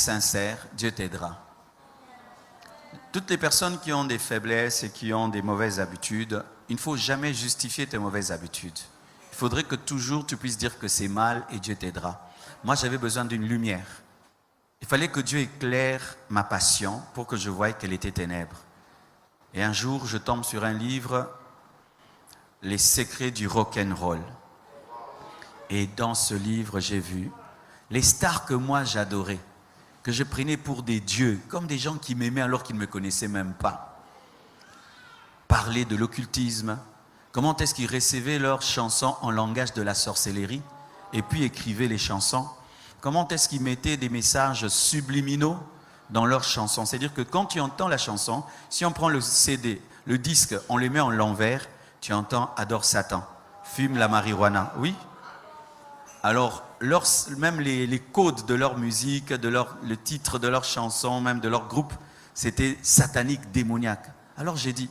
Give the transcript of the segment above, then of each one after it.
sincère, Dieu t'aidera. Toutes les personnes qui ont des faiblesses et qui ont des mauvaises habitudes, il ne faut jamais justifier tes mauvaises habitudes. Il faudrait que toujours tu puisses dire que c'est mal et Dieu t'aidera. Moi, j'avais besoin d'une lumière. Il fallait que Dieu éclaire ma passion pour que je voie qu'elle était ténèbres. Et un jour, je tombe sur un livre, Les secrets du rock'n'roll. Et dans ce livre, j'ai vu les stars que moi j'adorais, que je prenais pour des dieux, comme des gens qui m'aimaient alors qu'ils ne me connaissaient même pas. Parler de l'occultisme, comment est-ce qu'ils recevaient leurs chansons en langage de la sorcellerie et puis écrivaient les chansons. Comment est-ce qu'ils mettaient des messages subliminaux dans leurs chansons. C'est-à-dire que quand tu entends la chanson, si on prend le CD, le disque, on les met en l'envers, tu entends « Adore Satan »,« Fume la marijuana ». Oui. Alors, même les codes de leur musique, le titre de leur chanson, même de leur groupe, c'était satanique, démoniaque. Alors j'ai dit,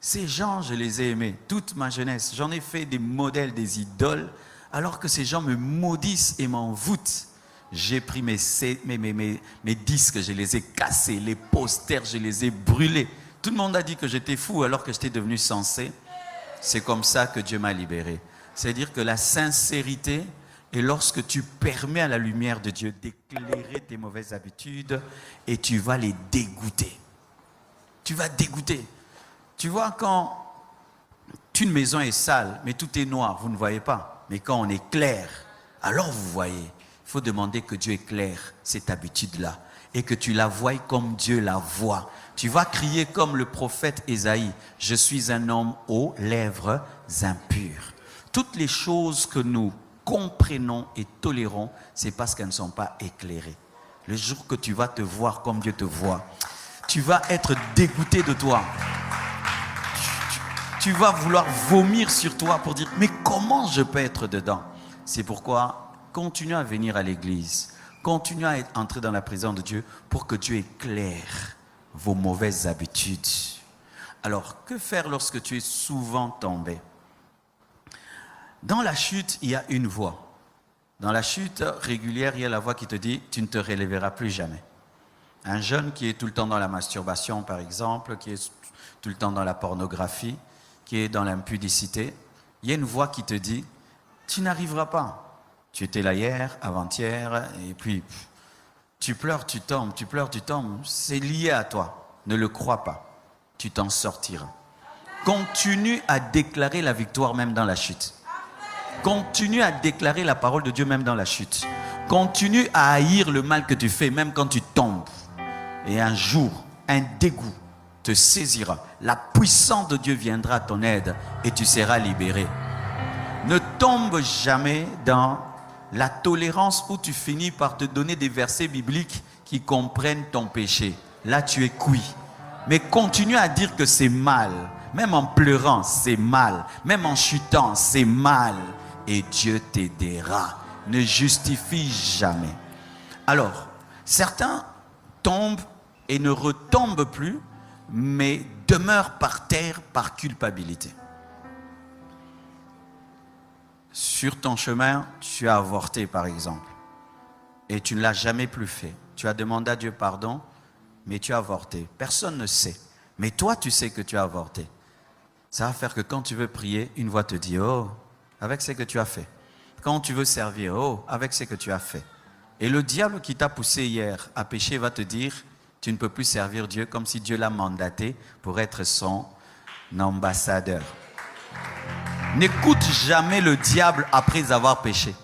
ces gens, je les ai aimés toute ma jeunesse. J'en ai fait des modèles, des idoles, alors que ces gens me maudissent et m'envoûtent. J'ai pris mes disques, je les ai cassés, les posters, je les ai brûlés. Tout le monde a dit que j'étais fou alors que j'étais devenu sensé. C'est comme ça que Dieu m'a libéré. C'est-à-dire que la sincérité, et lorsque tu permets à la lumière de Dieu d'éclairer tes mauvaises habitudes, et tu vas les dégoûter. Tu vas dégoûter. Tu vois, quand une maison est sale, mais tout est noir, vous ne voyez pas. Mais quand on est clair, alors vous voyez. Il faut demander que Dieu éclaire cette habitude-là et que tu la voies comme Dieu la voit. Tu vas crier comme le prophète Ésaïe, « Je suis un homme aux lèvres impures ». Toutes les choses que nous comprenons et tolérons, c'est parce qu'elles ne sont pas éclairées. Le jour que tu vas te voir comme Dieu te voit, tu vas être dégoûté de toi. Tu vas vouloir vomir sur toi pour dire, mais comment je peux être dedans? C'est pourquoi, continue à venir à l'église, continue à entrer dans la présence de Dieu pour que Dieu éclaire vos mauvaises habitudes. Alors, que faire lorsque tu es souvent tombé? Dans la chute, il y a une voix. Dans la chute régulière, il y a la voix qui te dit, tu ne te relèveras plus jamais. Un jeune qui est tout le temps dans la masturbation, par exemple, qui est tout le temps dans la pornographie, qui est dans l'impudicité, il y a une voix qui te dit, tu n'arriveras pas. Tu étais là hier, avant-hier, et puis tu pleures, tu tombes, tu pleures, tu tombes. C'est lié à toi. Ne le crois pas. Tu t'en sortiras. Continue à déclarer la victoire même dans la chute. Continue à déclarer la parole de Dieu même dans la chute. Continue à haïr le mal que tu fais même quand tu tombes. Et un jour, un dégoût te saisira. La puissance de Dieu viendra à ton aide et tu seras libéré. Ne tombe jamais dans la tolérance où tu finis par te donner des versets bibliques qui comprennent ton péché. Là, tu es cuit. Mais continue à dire que c'est mal. Même en pleurant, c'est mal. Même en chutant, c'est mal. Et Dieu t'aidera. Ne justifie jamais. Alors, certains tombent et ne retombent plus, mais demeurent par terre par culpabilité. Sur ton chemin, tu as avorté par exemple, et tu ne l'as jamais plus fait. Tu as demandé à Dieu pardon, mais tu as avorté. Personne ne sait, mais toi tu sais que tu as avorté. Ça va faire que quand tu veux prier, une voix te dit, oh, avec ce que tu as fait. Quand tu veux servir, oh, avec ce que tu as fait. Et le diable qui t'a poussé hier à pécher va te dire, tu ne peux plus servir Dieu comme si Dieu l'a mandaté pour être son ambassadeur. N'écoute jamais le diable après avoir péché,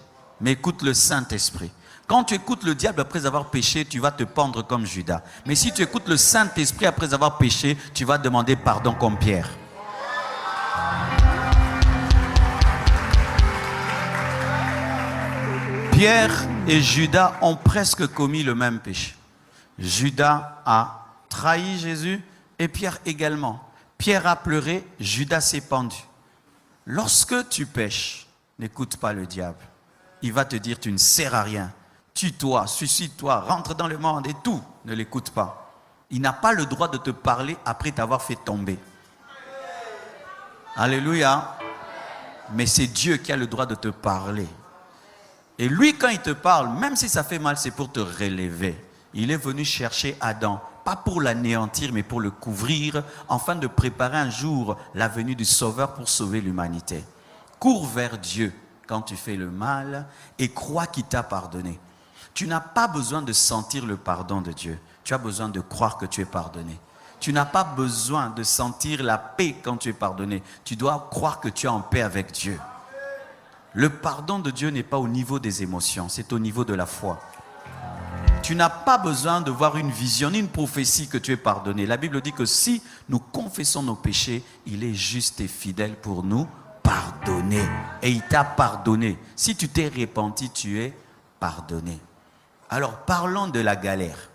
mais écoute le Saint-Esprit. Quand tu écoutes le diable après avoir péché, tu vas te pendre comme Judas. Mais si tu écoutes le Saint-Esprit après avoir péché, tu vas demander pardon comme Pierre. Pierre et Judas ont presque commis le même péché. Judas a trahi Jésus et Pierre également. Pierre a pleuré, Judas s'est pendu. Lorsque tu pèches, n'écoute pas le diable. Il va te dire, tu ne sers à rien. Tue-toi, suicide-toi, rentre dans le monde et tout. Ne l'écoute pas. Il n'a pas le droit de te parler après t'avoir fait tomber. Alléluia. Mais c'est Dieu qui a le droit de te parler. Et lui, quand il te parle, même si ça fait mal, c'est pour te relever. Il est venu chercher Adam, pas pour l'anéantir, mais pour le couvrir, afin de préparer un jour la venue du Sauveur pour sauver l'humanité. Cours vers Dieu quand tu fais le mal et crois qu'il t'a pardonné. Tu n'as pas besoin de sentir le pardon de Dieu. Tu as besoin de croire que tu es pardonné. Tu n'as pas besoin de sentir la paix quand tu es pardonné. Tu dois croire que tu es en paix avec Dieu. Le pardon de Dieu n'est pas au niveau des émotions, c'est au niveau de la foi. Tu n'as pas besoin de voir une vision, ni une prophétie que tu es pardonné. La Bible dit que si nous confessons nos péchés, il est juste et fidèle pour nous pardonner. Et il t'a pardonné. Si tu t'es repenti, tu es pardonné. Alors parlons de la galère.